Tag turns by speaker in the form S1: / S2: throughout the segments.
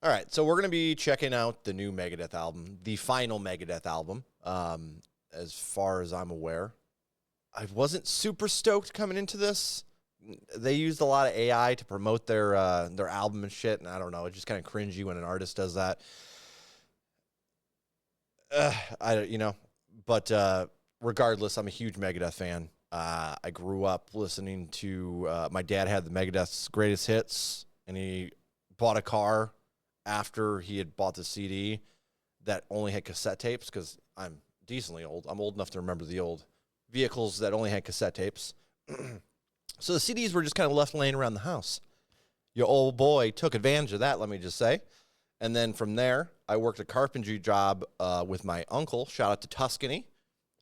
S1: All right, so we're going to be checking out the new Megadeth album, the final Megadeth album, as far as I'm aware. I wasn't super stoked coming into this. They used a lot of AI to promote their album and shit, and I don't know, it's just kind of cringy when an artist does that. But regardless, I'm a huge Megadeth fan. I grew up listening to, my dad had the Megadeth's greatest hits, and he bought a car after he had bought the CD that only had cassette tapes, because I'm decently old. I'm old enough to remember the old vehicles that only had cassette tapes. So the CDs were just kind of left laying around the house. Your old boy took advantage of that, let me just say. And then from there, I worked a carpentry job with my uncle. Shout out to Tuscany.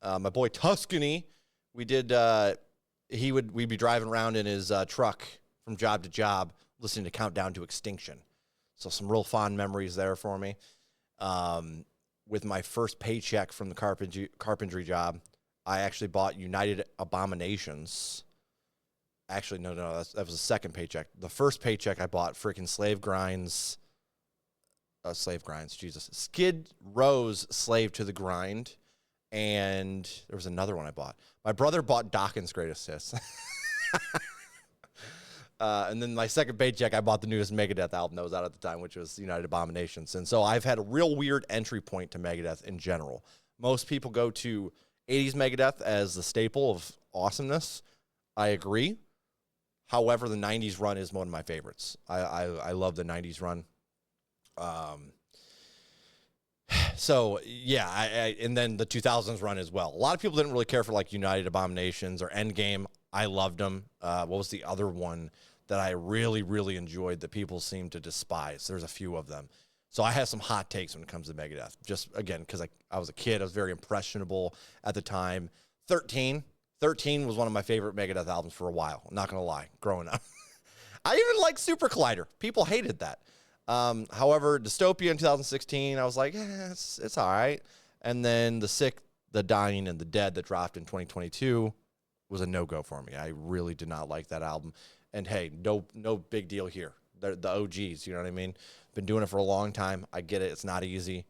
S1: My boy Tuscany. We'd be driving around in his truck from job to job, listening to Countdown to Extinction. So some real fond memories there for me. With my first paycheck from the carpentry job, I actually bought United Abominations. Actually, no, that was the second paycheck. The first paycheck I bought freaking Skid Row's Slave to the Grind. And there was another one I bought. My brother bought Dawkins' Greatest Hits. And then my second paycheck, I bought the newest Megadeth album that was out at the time, which was United Abominations. And so I've had a real weird entry point to Megadeth in general. Most people go to 80s Megadeth as the staple of awesomeness. I agree. However, the 90s run is one of my favorites. I love the 90s run. So, yeah, and then the 2000s run as well. A lot of people didn't really care for, like, United Abominations or Endgame. I loved them. What was the other one that I really, really enjoyed that people seem to despise? There's a few of them. So I have some hot takes when it comes to Megadeth. Just, again, because I was a kid. I was very impressionable at the time. 13 was one of my favorite Megadeth albums for a while. I'm not going to lie, growing up. I even liked Super Collider. People hated that. However, Dystopia in 2016, I was like, it's all right. And then The Sick, The Dying, and The Dead that dropped in 2022 was a no-go for me. I really did not like that album. And hey, no big deal here. They're the OGs, you know what I mean? Been doing it for a long time. I get it. It's not easy.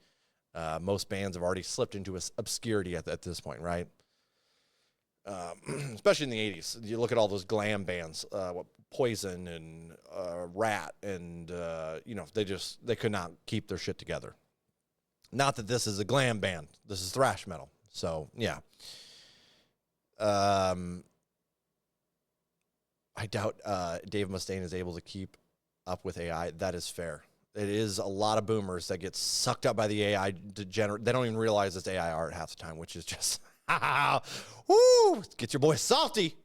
S1: Most bands have already slipped into obscurity at this point, right? Especially in the 80s. You look at all those glam bands, Poison and Rat, and they could not keep their shit together. Not that this is a glam band. This is thrash metal. So, yeah. I doubt Dave Mustaine is able to keep up with AI. That is fair. It is a lot of boomers that get sucked up by the AI. They don't even realize it's AI art half the time, which is just... Woo! Get your boy salty.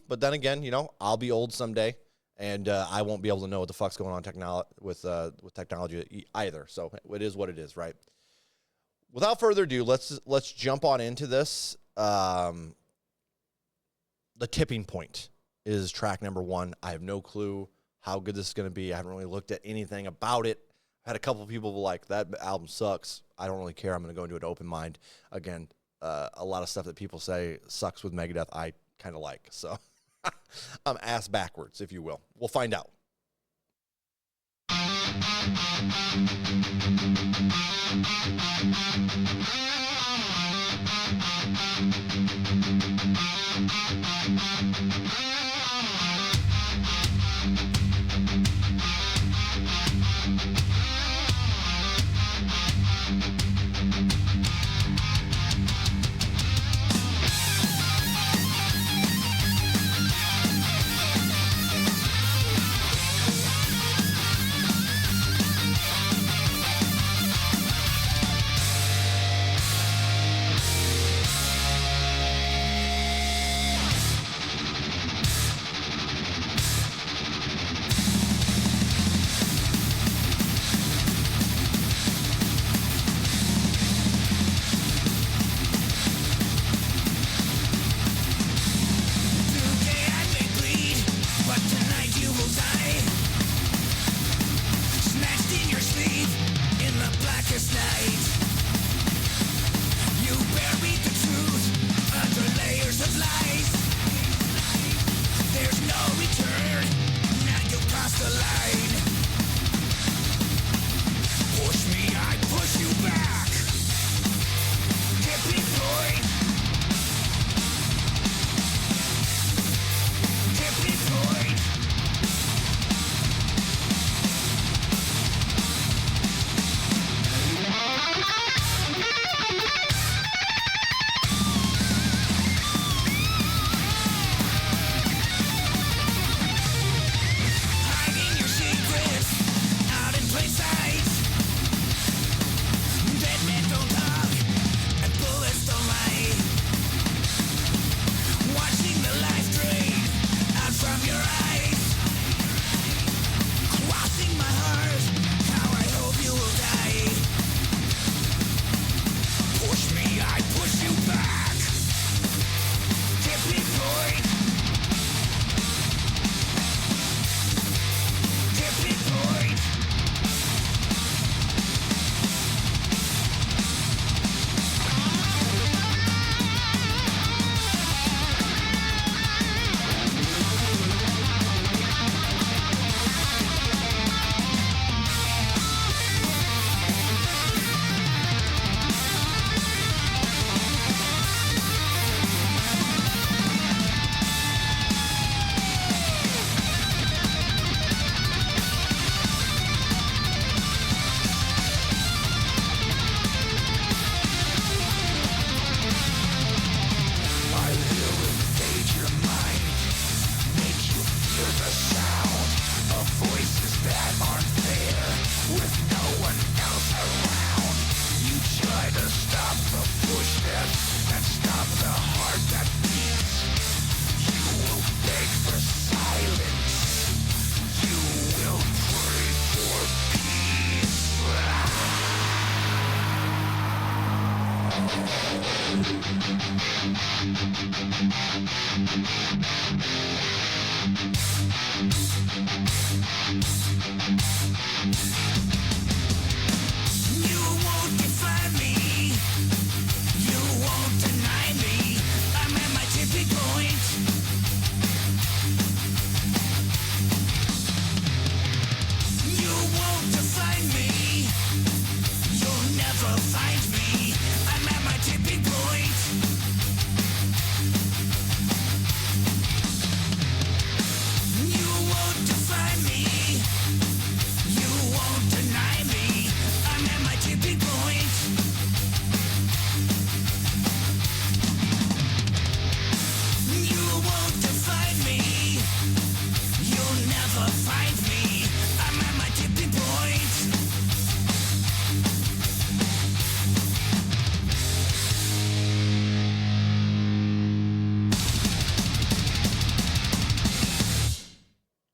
S1: But then again, I'll be old someday, and I won't be able to know what the fuck's going on with technology either. So it is what it is, right? Without further ado, let's jump on into this. The Tipping Point is track number 1. I have no clue how good this is going to be. I haven't really looked at anything about it. I had a couple of people like, that album sucks. I don't really care. I'm going to go into an open mind. Again, a lot of stuff that people say sucks with Megadeth, I kind of like. So I'm ass backwards, if you will. We'll find out.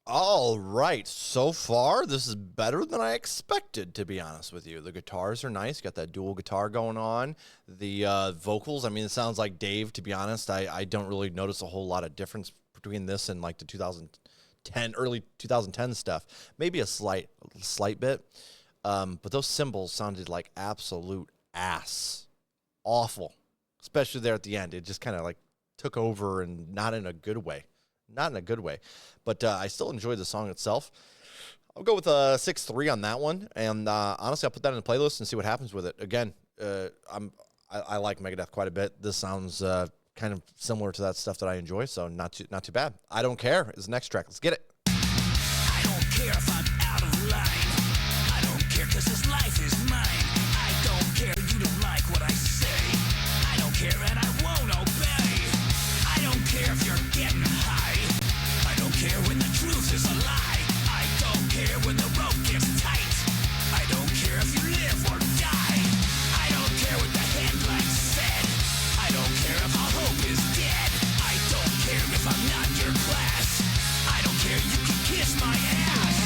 S1: All right, so far this is better than I expected, to be honest with you. The guitars are nice, got that dual guitar going on. The vocals, I mean, it sounds like Dave, to be honest. I don't really notice a whole lot of difference between this and like the 2010, early 2010 stuff. Maybe a slight bit, but those cymbals sounded like absolute ass. Awful, especially there at the end. It just kind of like took over, and not in a good way. Not in a good way, but I still enjoyed the song itself. I'll go with a 6-3 on that one, and honestly, I'll put that in the playlist and see what happens with it. Again, I like Megadeth quite a bit. This sounds kind of similar to that stuff that I enjoy, so not too bad. I Don't Care is the next track. Let's get it.
S2: I don't care if I'm out of line. I don't care 'cause this life is mine. I don't care you don't like what I say. I don't care and I won't obey. I don't care if you're getting high. I don't care when the truth is a lie. I don't care when the rope gets tight. I don't care if you live or die. I don't care what the headlines said. I don't care if all hope is dead. I don't care if I'm not your class. I don't care, you can kiss my ass.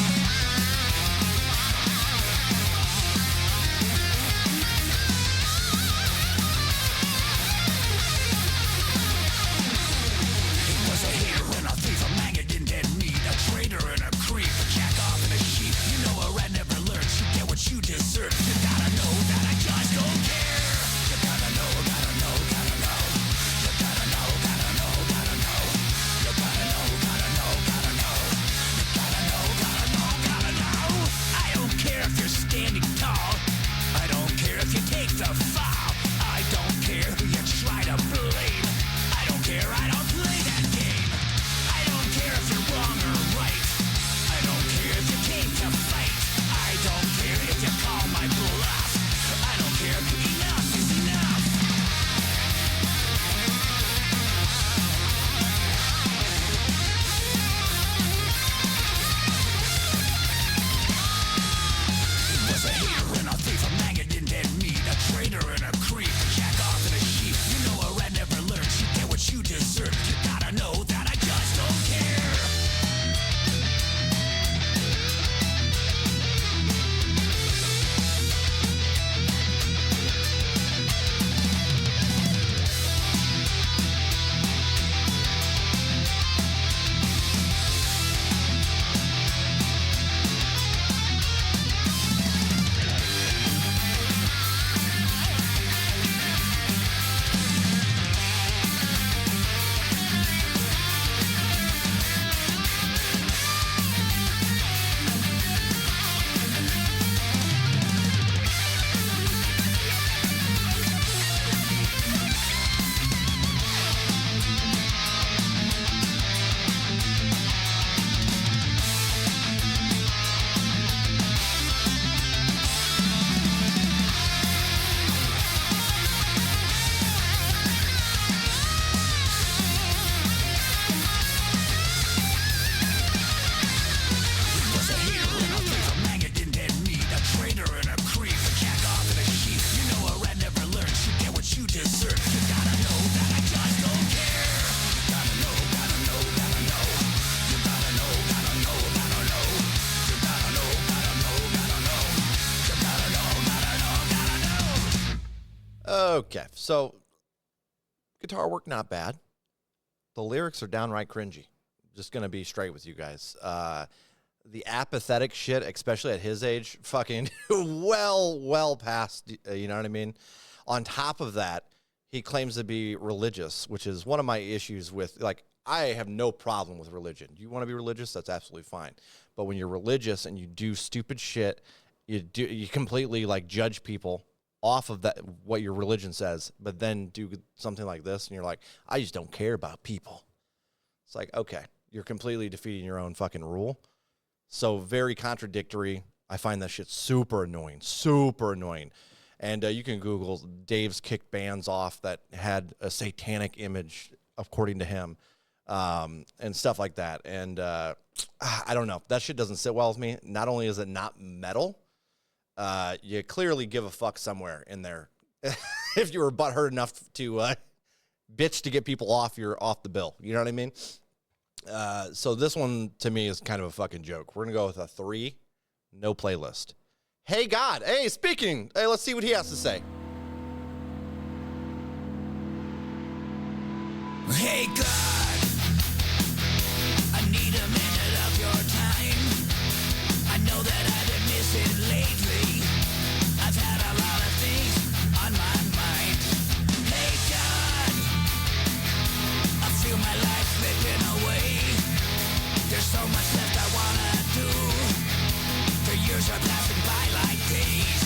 S1: Okay, so guitar work, not bad. The lyrics are downright cringy. Just going to be straight with you guys. The apathetic shit, especially at his age, fucking well past, you know what I mean? On top of that, he claims to be religious, which is one of my issues with, like, I have no problem with religion. You want to be religious? That's absolutely fine. But when you're religious and you do stupid shit, you completely, like, judge people off of that, what your religion says, but then do something like this, and you're like, I just don't care about people. It's like, okay, you're completely defeating your own fucking rule. So very contradictory. I find that shit super annoying. And you can Google Dave's kicked bands off that had a satanic image, according to him, and stuff like that. And I don't know. That shit doesn't sit well with me. Not only is it not metal, you clearly give a fuck somewhere in there. If you were butthurt enough to bitch to get people off the bill. You know what I mean? So this one, to me, is kind of a fucking joke. We're going to go with a 3, no playlist. Hey, God. Hey, speaking. Hey, let's see what he has to say.
S2: Hey God, I need a minute of your time. I know that I've been missing lately. I've had a lot of things on my mind. Hey God, I feel my life slipping away. There's so much left I wanna do. The years are passing by like days.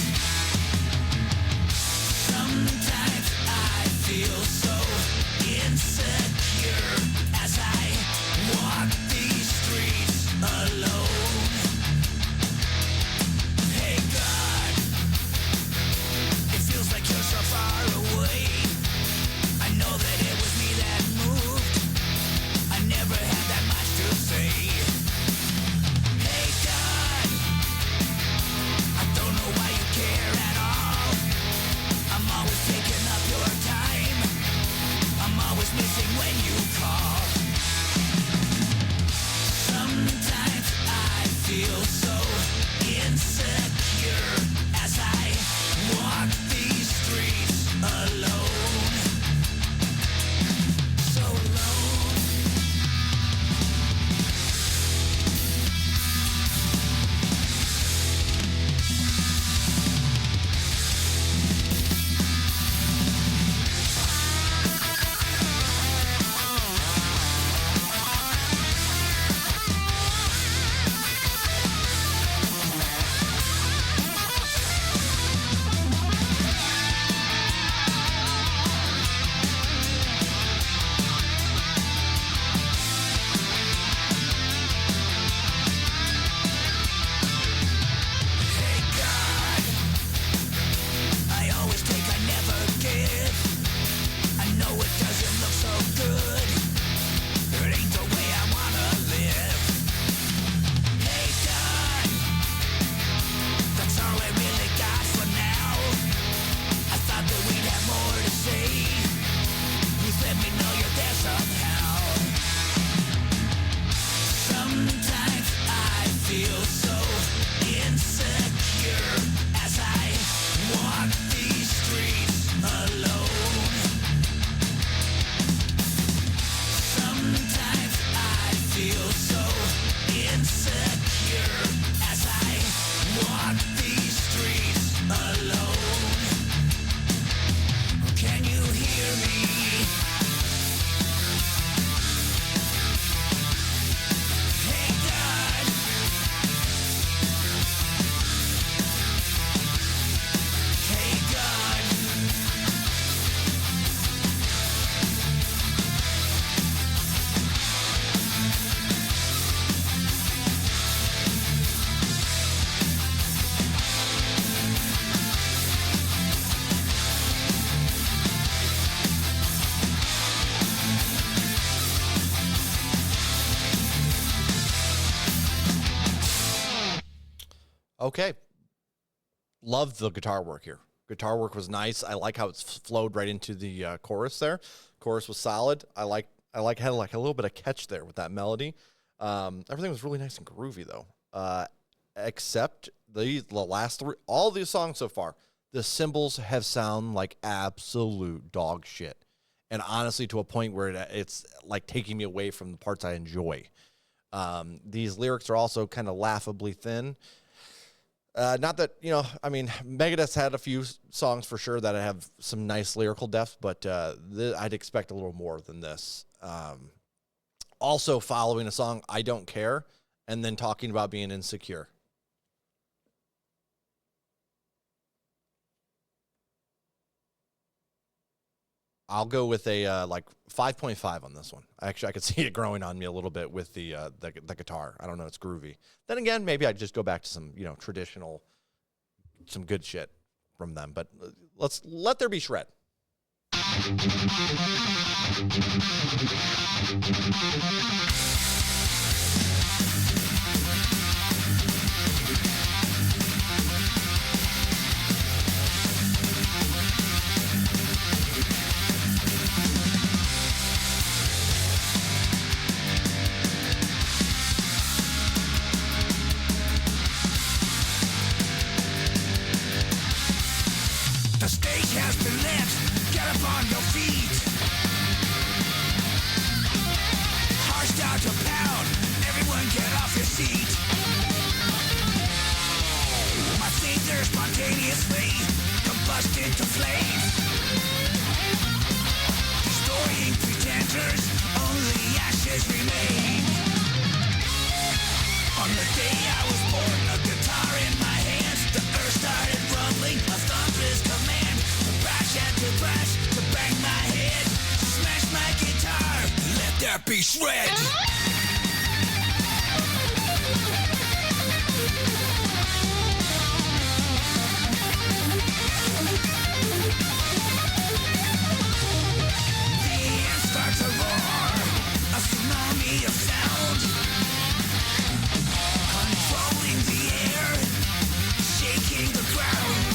S2: Sometimes I feel so insecure as I walk these streets alone. Hey God, it feels like you're so far away. I know that it was me that moved. I never had that much to say. Hey God, I don't know why you care at all. I'm always taking up your time. I'm always missing when you call. Sometimes I feel so insecure as I walk these streets alone. So alone. Hey God, I always take, I never give. I know it doesn't look so good. It ain't the way I wanna live. Hey God, that's all I really got for now. I thought that we'd have more to say. Please let me know you're there somehow. Sometimes I feel so insecure as I walk these streets alone. Sometimes I feel so insecure as I walk these streets alone. Can you hear me? Hey God, hey God,
S1: Okay. Love the guitar work here. Guitar work was nice. I like how it's flowed right into the chorus there. Chorus was solid. I had like a little bit of catch there with that melody. Everything was really nice and groovy though. Except the last 3, all these songs so far, the cymbals have sound like absolute dog shit. And honestly, to a point where it's like taking me away from the parts I enjoy. These lyrics are also kind of laughably thin. Not that, I mean, Megadeth's had a few songs for sure that have some nice lyrical depth, but I'd expect a little more than this. Also following a song, I Don't Care, and then talking about being insecure. I'll go with a 5.5 on this one. Actually, I could see it growing on me a little bit with the guitar. I don't know, it's groovy. Then again, maybe I'd just go back to some traditional, some good shit from them. But let's let there be shred.
S2: The stage has been lit. Get up on your feet. Hearts start to pound. Everyone get off your seat. My seeds are spontaneously combust into flames. Destroying pretenders, only ashes remain. On the day I was born, a guitar in my hands, the earth started rumbling, a thunderous command to bash and to thrash, to bang my head, to smash my guitar, let there be shred. The end starts to roar, a tsunami of sound. Controlling the air, shaking the ground.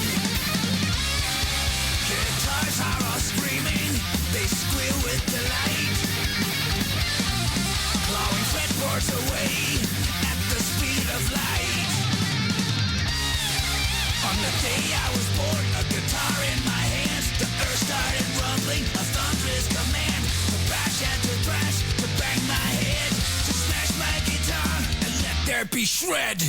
S2: Guitars are all screaming, they squeal with delight. Clawing fretboards away at the speed of light. On the day I was born, a guitar in my hands, the earth started rumbling, a thunderous command to bash and to thrash, to bang my head, to smash my guitar, and let there be shred.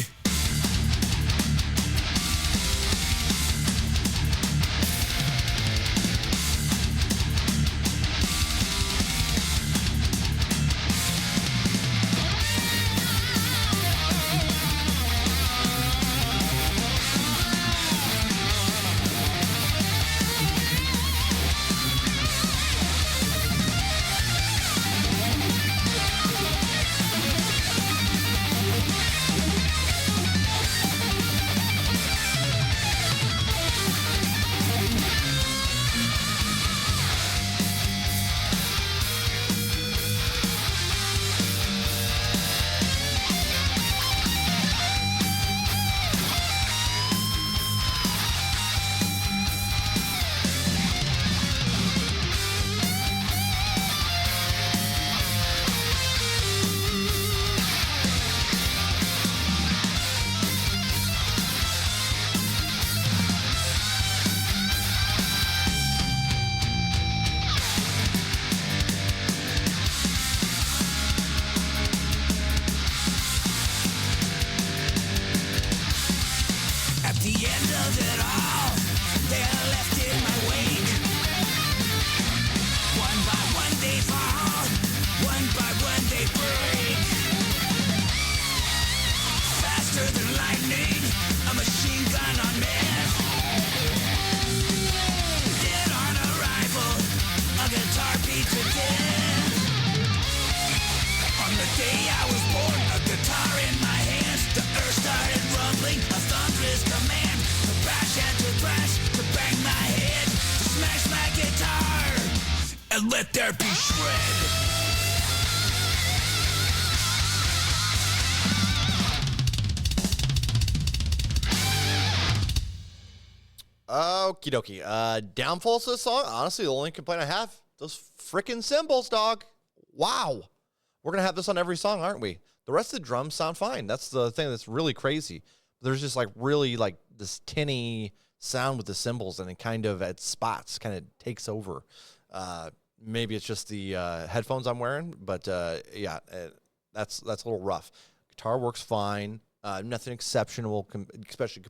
S2: Let there be shred.
S1: Okie dokie. Downfalls to this song. Honestly, the only complaint I have, those freaking cymbals, dog. Wow. We're going to have this on every song, aren't we? The rest of the drums sound fine. That's the thing that's really crazy. There's just like really like this tinny sound with the cymbals, and it kind of at spots kind of takes over. Maybe it's just the headphones I'm wearing, but that's a little rough. Guitar works fine. Nothing exceptional, especially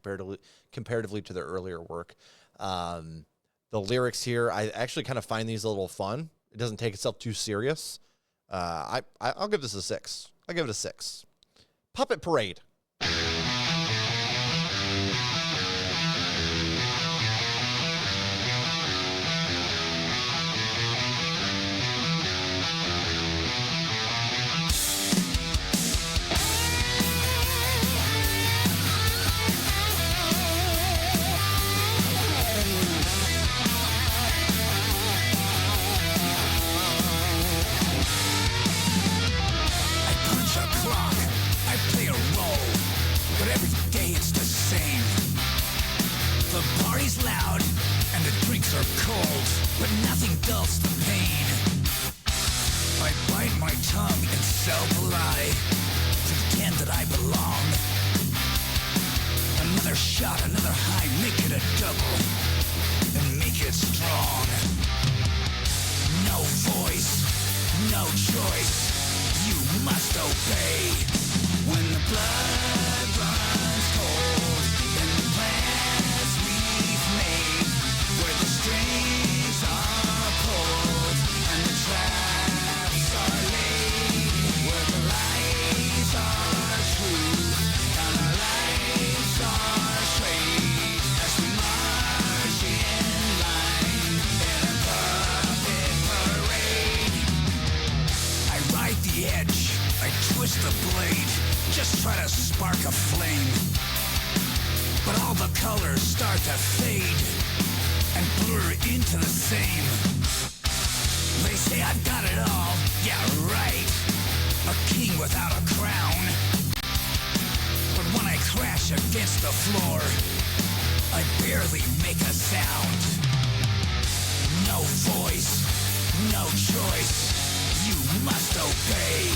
S1: comparatively to their earlier work. The lyrics here, I actually kind of find these a little fun. It doesn't take itself too serious. I'll give this a 6. I'll give it a 6. Puppet Parade.
S2: But nothing dulls the pain. I bite my tongue and self-lie, pretend that I belong. Another shot, another high, make it a double, and make it strong. No voice, no choice, you must obey. When the blood runs cold in the plans we've made, where the strings are pulled and the traps are laid, where the lies are true and our lives are straight, as we march in line in a puppet parade. I ride the edge, I twist the blade, just try to spark a flame, but all the colors start to fade and blur into the same. They say I've got it all, yeah right, a king without a crown. But when I crash against the floor, I barely make a sound. No voice, no choice, you must obey.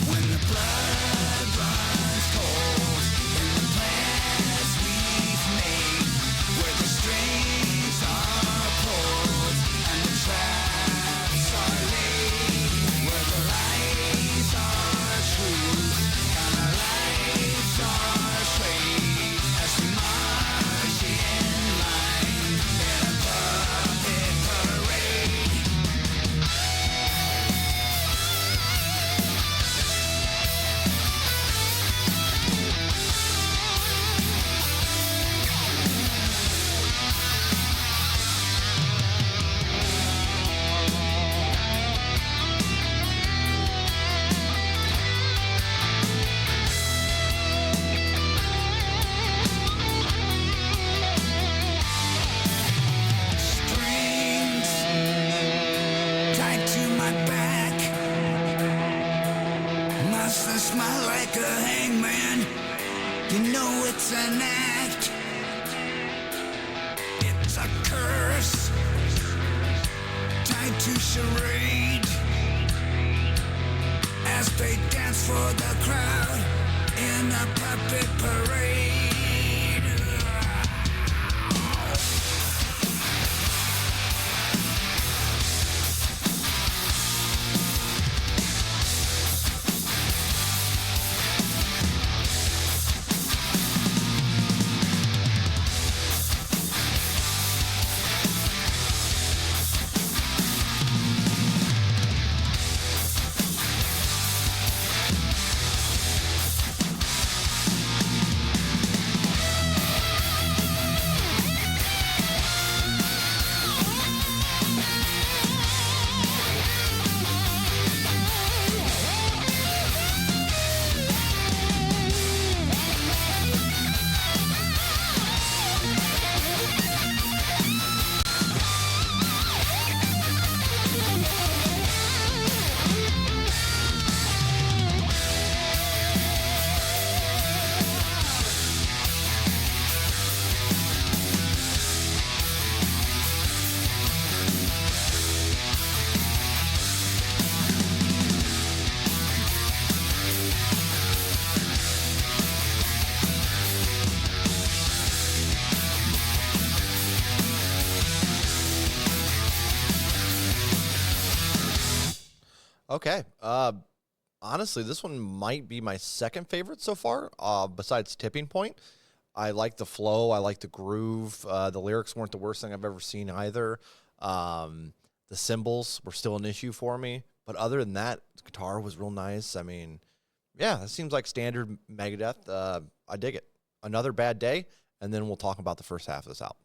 S2: When the blood runs cold in the plans we've made, where the strings are pulled and the traps are laid, where the lies are true and our lives are straight, as we march in line in a puppet parade. Strings tied to my back, must I smile like a hangman? You know it's an act, it's a curse tied to charade, as they dance for the crowd in a puppet parade.
S1: Okay. Honestly, this one might be my second favorite so far, besides Tipping Point. I like the flow. I like the groove. The lyrics weren't the worst thing I've ever seen either. The cymbals were still an issue for me. But other than that, the guitar was real nice. I mean, yeah, that seems like standard Megadeth. I dig it. Another Bad Day, and then we'll talk about the first half of this album.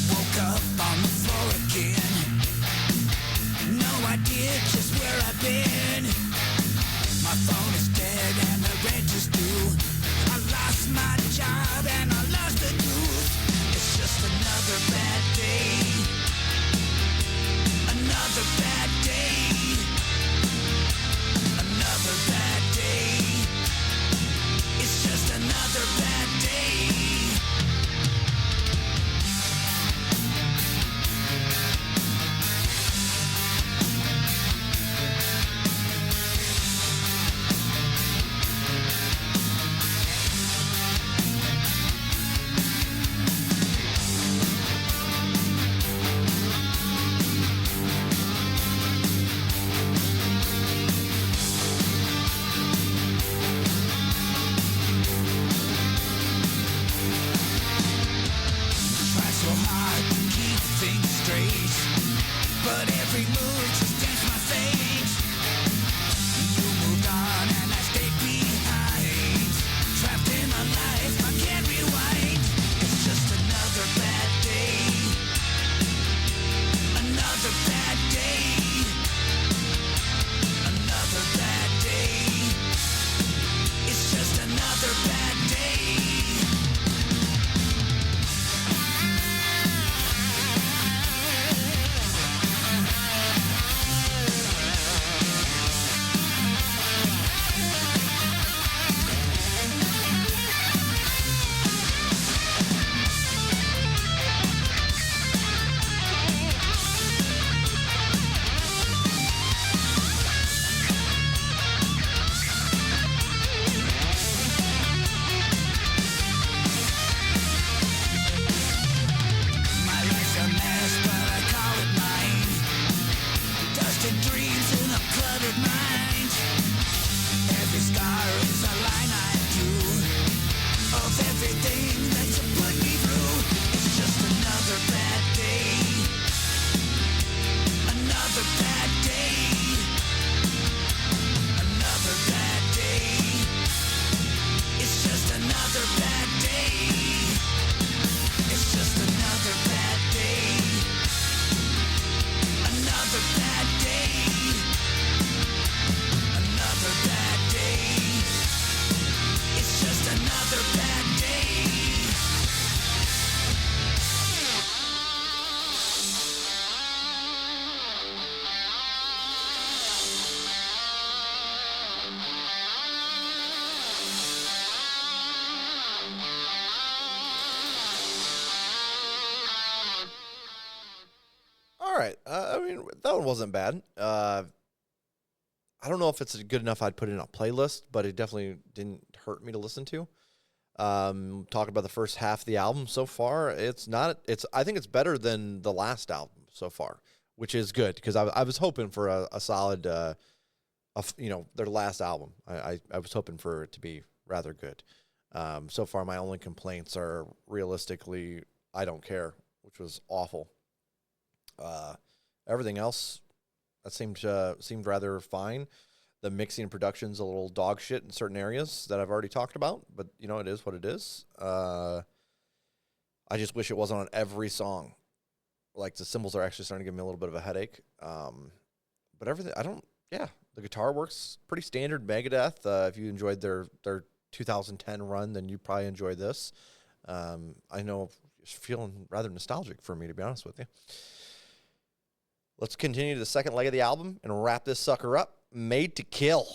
S2: Woke up on the floor again. No idea just where I've been. My phone is dead and the rent is due. I lost my job and I lost the youth. It's just another bad day. Another bad day. Another bad day. It's just another bad day. Try so hard to keep things straight, but every move just damns my fate. You moved on and I stayed behind, trapped in a life I can't rewind. It's just another bad day. Another bad day. Another bad day. It's just another bad day. My life's a mess, but I call it mine. Dusted dreams in a cluttered mind. Every scar is a line I drew of everything that you put me through. It's just another bad day. Another bad day. Another bad day. It's just another bad day. It's just another bad day. Another bad day. Another bad day. It's just another bad day.
S1: All right. I mean, that one wasn't bad. I don't know if it's good enough I'd put it in a playlist, but it definitely didn't hurt me to listen to. Talking about the first half of the album so far, it's not. I think it's better than the last album so far, which is good because I was hoping for a solid, their last album. I was hoping for it to be rather good. So far, my only complaints are realistically, I don't care, which was awful. Everything else that seemed rather fine. The mixing and production's a little dog shit in certain areas that I've already talked about, but it is what it is. I just wish it wasn't on every song. Like the cymbals are actually starting to give me a little bit of a headache. But everything, the guitar works pretty standard Megadeth. If you enjoyed their 2010 run, then you probably enjoy this. I know it's feeling rather nostalgic for me, to be honest with you. Let's continue to the second leg of the album and wrap this sucker up. Made to Kill.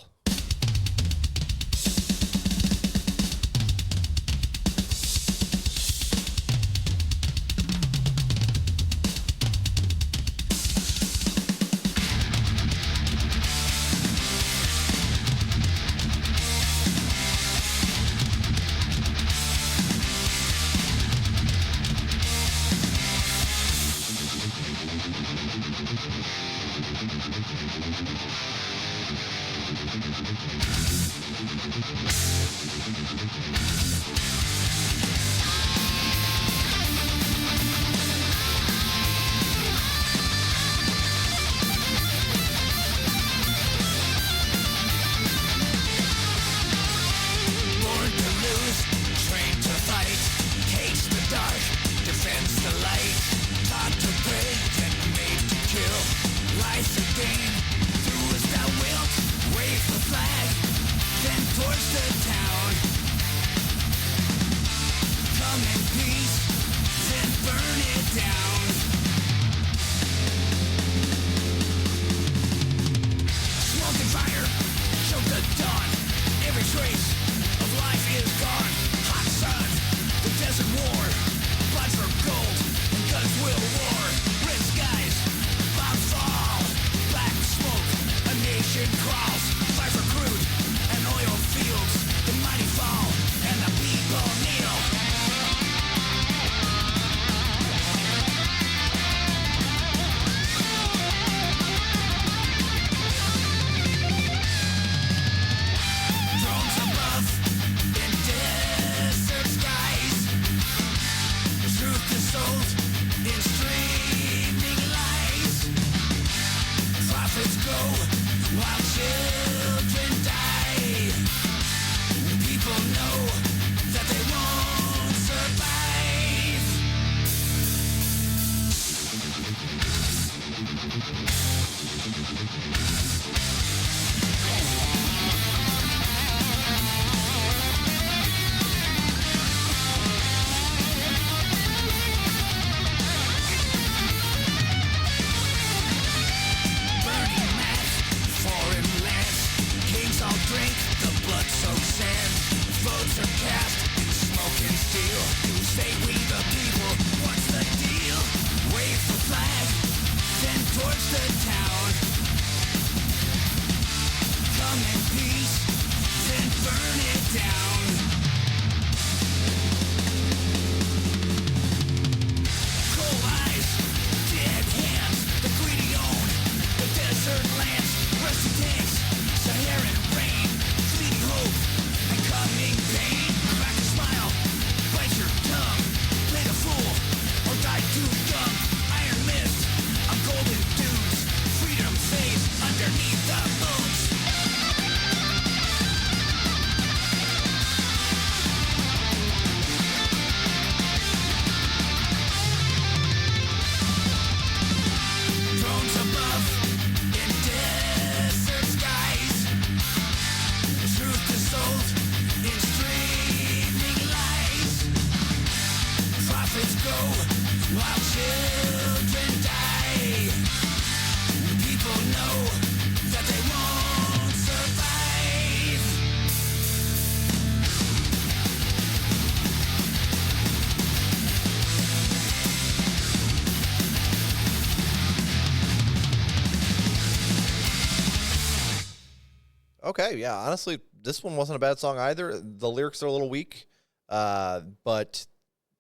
S1: Okay, yeah, honestly, this one wasn't a bad song either. The lyrics are a little weak, but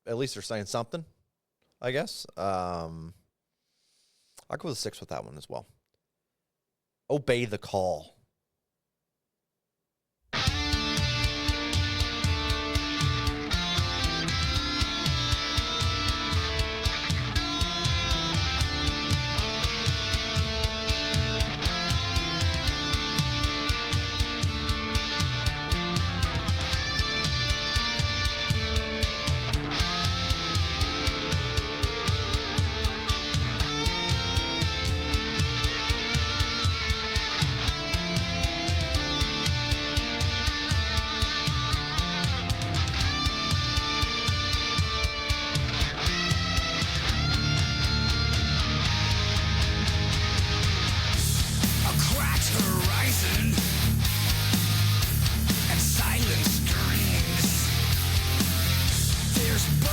S1: at least they're saying something, I guess. I'll go with a 6 with that one as well. Obey the Call.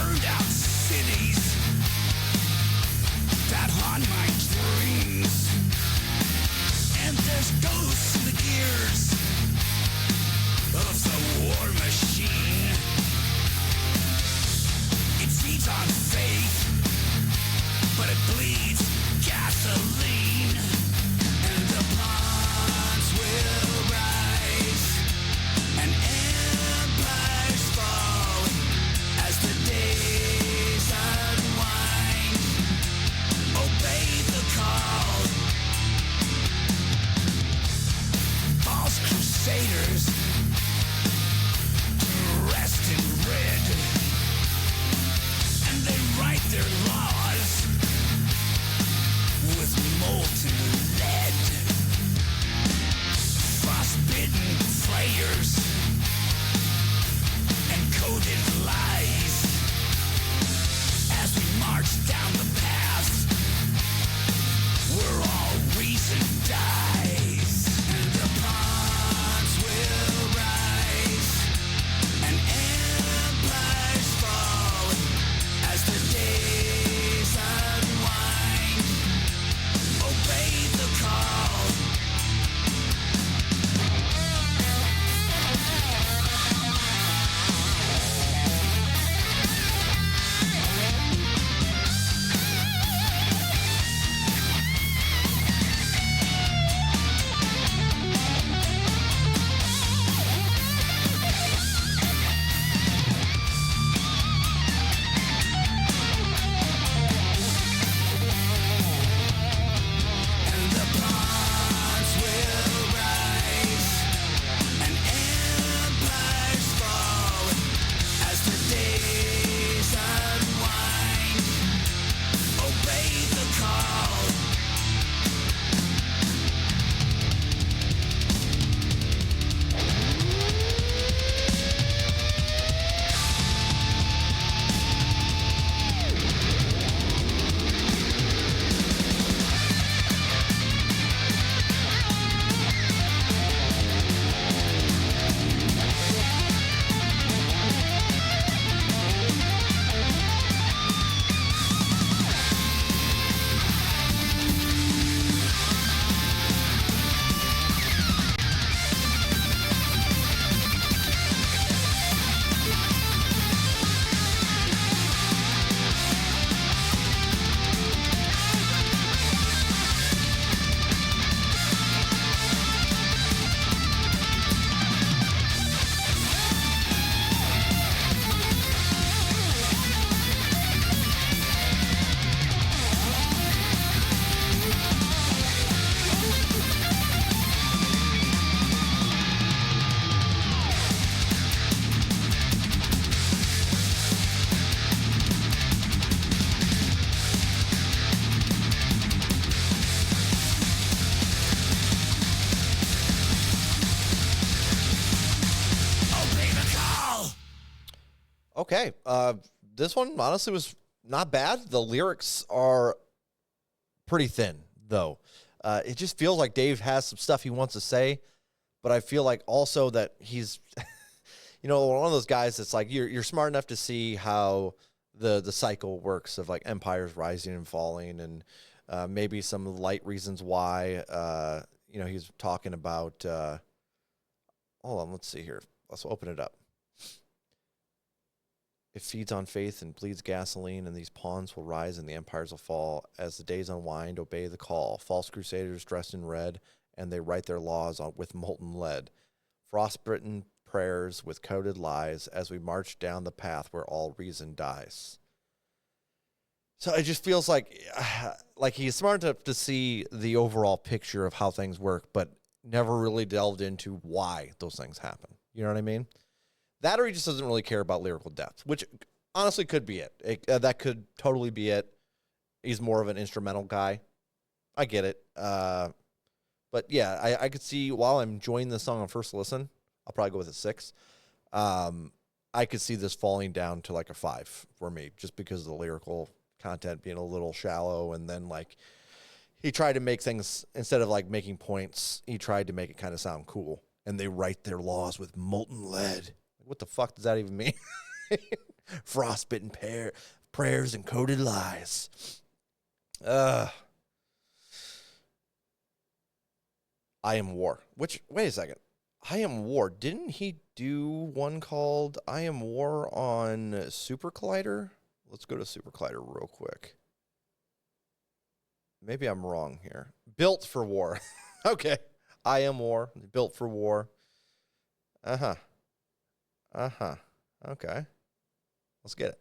S2: burned out cities that haunt my dreams. And there's ghosts in the gears of the war machine. It feeds on faith, but it bleeds gasoline. And the pawns will rise, and empires fall as the days unwind. Obey the call. False crusaders dressed in red, and they write their laws with molten lead. Frostbitten flayers and coded lies as we march down the path where all reason dies. And the pawns will rise, and empires fall as the days unwind. Obey the call. And the pawns will rise, and empires fall as the days unwind. Obey the call. Obey the call.
S1: Okay. This one honestly was not bad. The lyrics are pretty thin, though. It just feels like Dave has some stuff he wants to say, but I feel like also that he's, one of those guys that's like you're smart enough to see how the cycle works of like empires rising and falling, and maybe some light reasons why. He's talking about. Hold on, let's see here. Let's open it up. It feeds on faith and bleeds gasoline, and these pawns will rise and the empires will fall. As the days unwind, obey the call. False crusaders dressed in red, and they write their laws with molten lead. Frostbitten prayers with coded lies as we march down the path where all reason dies. So it just feels like he's smart enough to see the overall picture of how things work, but never really delved into why those things happen. You know what I mean? That, or he just doesn't really care about lyrical depth, which honestly could be it. That could totally be it. He's more of an instrumental guy. I get it. But yeah, I could see, while I'm enjoying this song on first listen, I'll probably go with a 6. I could see this falling down to like a 5 for me, just because of the lyrical content being a little shallow. And then like he tried to make things, instead of like making points, he tried to make it kind of sound cool. And they write their laws with molten lead. What the fuck does that even mean? Frostbitten prayers and coded lies. I Am War. Wait a second. I Am War. Didn't he do one called I Am War on Super Collider? Let's go to Super Collider real quick. Maybe I'm wrong here. Built for War. Okay. I Am War. Built for War. Uh-huh. Okay. Let's get it.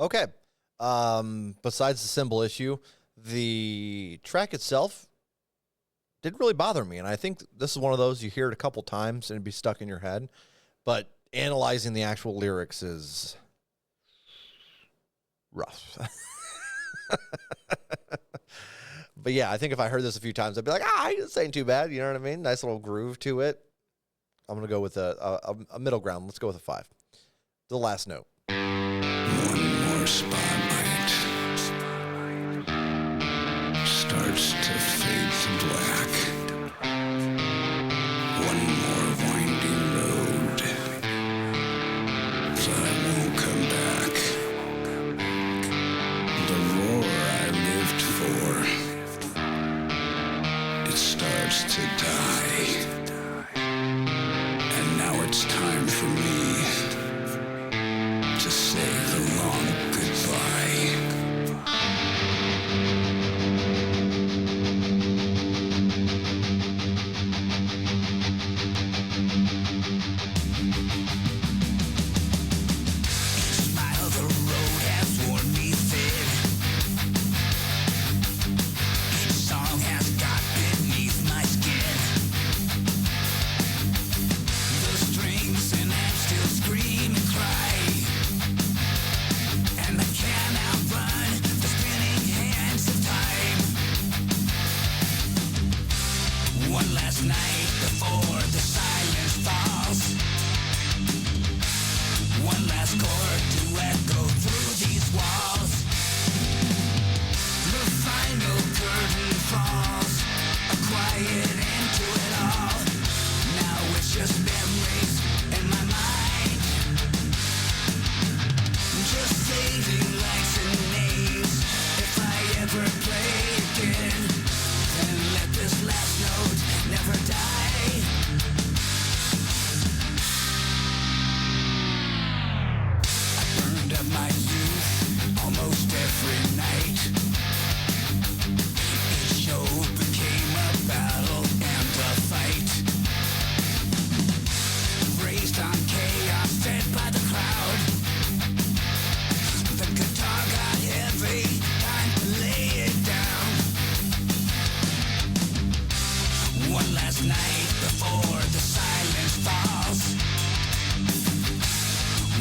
S1: Okay. Besides the symbol issue, the track itself didn't really bother me. And I think this is one of those you hear it a couple times and it'd be stuck in your head. But analyzing the actual lyrics is rough. But yeah, I think if I heard this a few times, I'd be like, this ain't too bad. You know what I mean? Nice little groove to it. I'm going to go with a middle ground. Let's go with a 5. The last note.
S3: One more spotlight starts to fade to black. One more winding road that I won't come back.
S2: Just saving lights and names. If I ever play again, then let this last note never die. I burned up my youth almost every night. Each show became a battle and a fight. Raised on chaos, fed by the crowd. The guitar got heavy, time to lay it down. One last night before the silence falls.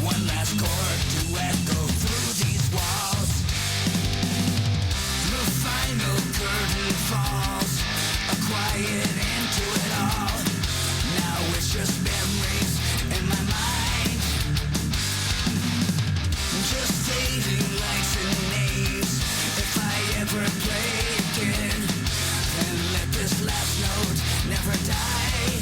S2: One last chord to echo through these walls. The final curtain falls, a quiet end to it all. Now it's just memories in my mind. Just fading lights and names. If I ever play again, then let this last note never die.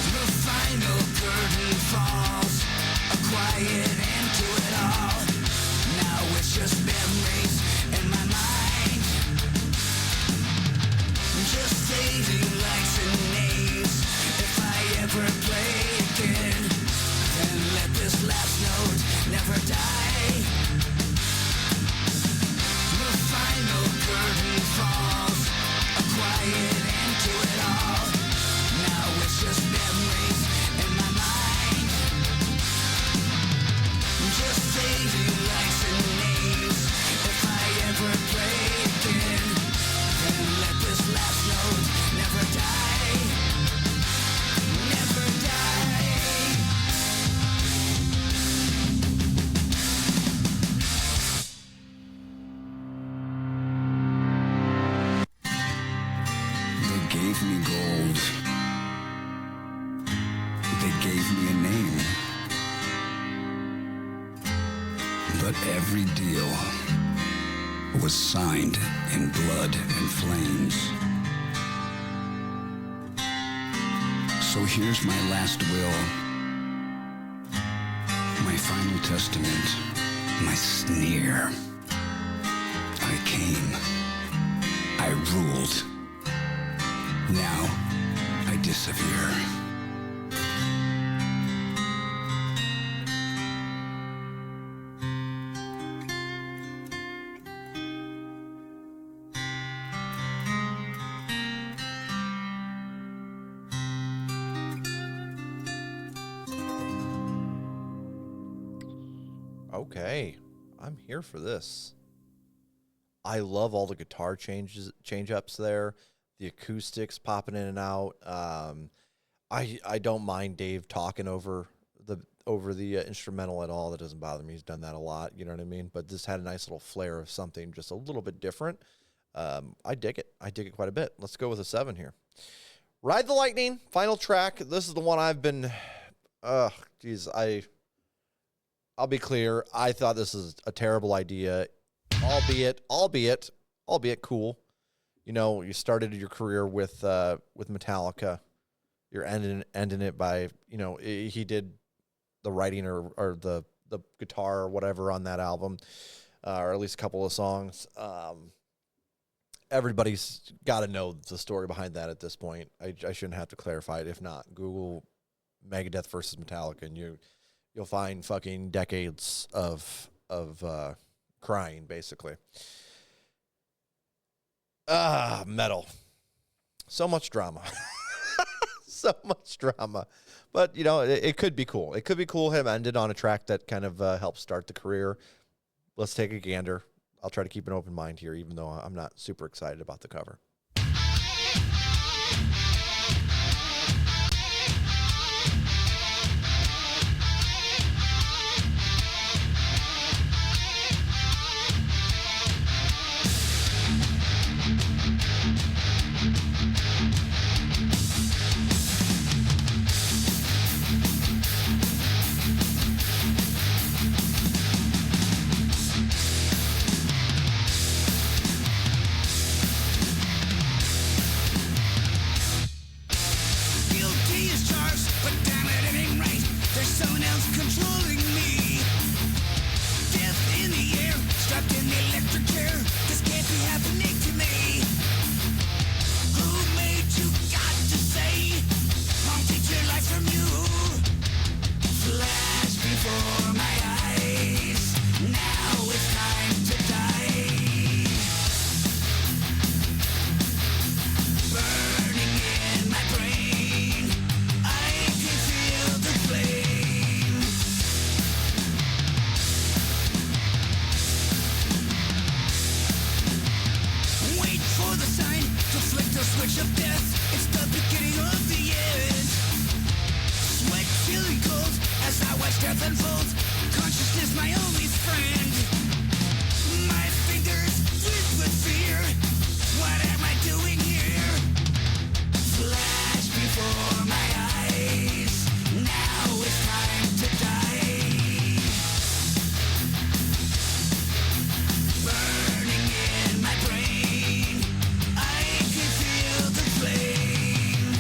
S2: The final curtain falls, a quiet end to it all. Now it's just memories in my mind. Just fading lights and names. If I ever play again, then let this last note never die. The final curtain falls, a quiet end to it all. Now it's just memories in my mind. Just fading lights and names. If I ever play again, then let this last note never die. Never die.
S3: They gave me gold. They gave me a name. But every deal was signed in blood and flames. So here's my last will, my final testament, my sneer. I came. I ruled. Now I disappear.
S1: Okay, I'm here for this. I love all the guitar change ups there, the acoustics popping in and out. I don't mind Dave talking over the instrumental at all. That doesn't bother me. He's done that a lot. You know what I mean? But this had a nice little flair of something just a little bit different. I dig it. I dig it quite a bit. Let's go with a 7 here. Ride the Lightning, final track. This is the one I've been. I'll be clear. I thought this is a terrible idea, albeit cool. You know, you started your career with Metallica. You're ending it by, you know, he did the writing or the guitar or whatever on that album, or at least a couple of songs. Everybody's got to know the story behind that at this point. I shouldn't have to clarify it. If not, Google Megadeth versus Metallica, and you'll find fucking decades of crying, basically. Metal. So much drama. So much drama. But, you know, it could be cool. It could be cool him ended on a track that kind of helped start the career. Let's take a gander. I'll try to keep an open mind here, even though I'm not super excited about the cover.
S2: Guilty as charged, but damn it ain't right. There's someone else controlling me. Death in the air, strapped in the electric chair. This can't be happening to me. Who made you got to say? I'll take your life from you. Flash before my eyes. Now it's time to die. Burning in my brain, I can feel the flame. Wait for the sign to flick the switch of death. It's the beginning of the end. Sweat chilling cold as I watch death unfold. Consciousness my only friend. My fingers twitch with fear. What am I doing here? Flash before my eyes. Now it's time to die. Burning in my brain. I can feel the flame.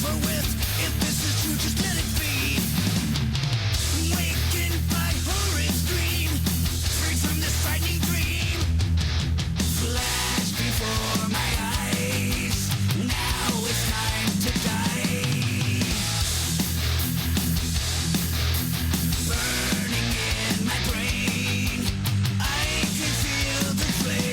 S2: over with. If this is true, just let it be. Wakened by horrid dream, freed from this frightening dream. Flash before my eyes. Now it's time to die. Burning in my brain, I can feel the flame.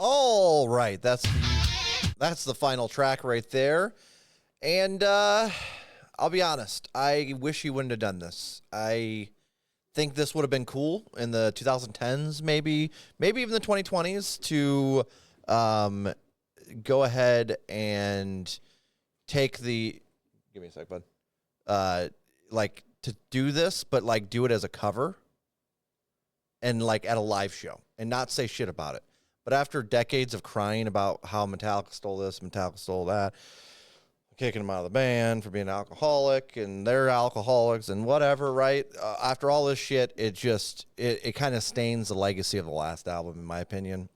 S1: All right, that's the final track right there. And I'll be honest, I wish he wouldn't have done this. I think this would have been cool in the 2010s, maybe even the 2020s, to go ahead and take the. Give me a sec, bud. Like to do this, but like do it as a cover, and like at a live show, and not say shit about it. But after decades of crying about how Metallica stole this, Metallica stole that, kicking them out of the band for being alcoholic, and they're alcoholics and whatever, right? After all this shit, it kind of stains the legacy of the last album, in my opinion.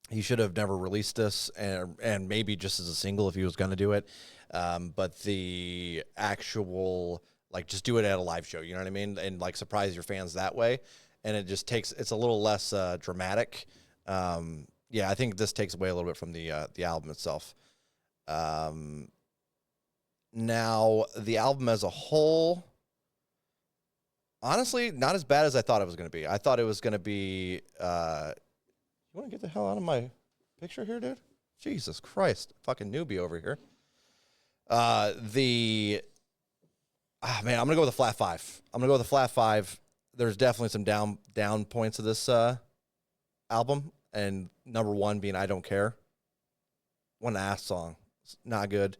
S1: He should have never released this, and maybe just as a single if he was going to do it. But the actual, like, just do it at a live show, you know what I mean? And, like, surprise your fans that way. And it just it's a little less dramatic. Yeah, I think this takes away a little bit from the album itself. Now, the album as a whole, honestly, not as bad as I thought it was going to be. I thought it was going to be, you want to get the hell out of my picture here, dude? Jesus Christ, fucking newbie over here. Man, I'm going to go with a flat 5. I'm going to go with a flat 5. There's definitely some down points of this album, and number one being I Don't Care. One ass song. It's not good.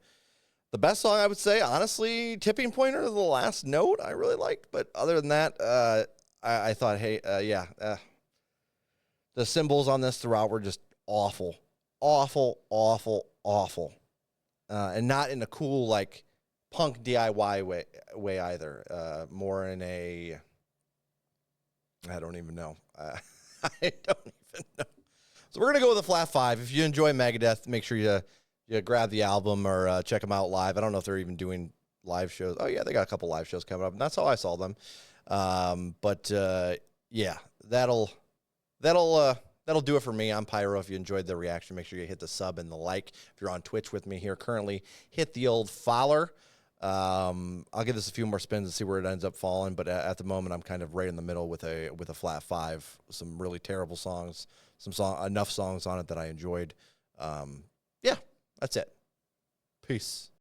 S1: The best song, I would say, honestly, Tipping Pointer, The Last Note, I really liked. But other than that, I thought, hey, the cymbals on this throughout were just awful. Awful, awful, awful. And not in a cool, like, punk DIY way either. More in a, I don't even know. I don't even know. So we're going to go with a flat 5. If you enjoy Megadeth, make sure you grab the album or check them out live. I don't know if they're even doing live shows. Oh, yeah, they got a couple live shows coming up, and that's how I saw them. Yeah, that'll do it for me. I'm Pyro. If you enjoyed the reaction, make sure you hit the sub and the like. If you're on Twitch with me here currently, hit the old follower. I'll give this a few more spins and see where it ends up falling, but at the moment I'm kind of right in the middle with a flat 5. Some really terrible songs, enough songs on it that I enjoyed. Yeah, that's it. Peace.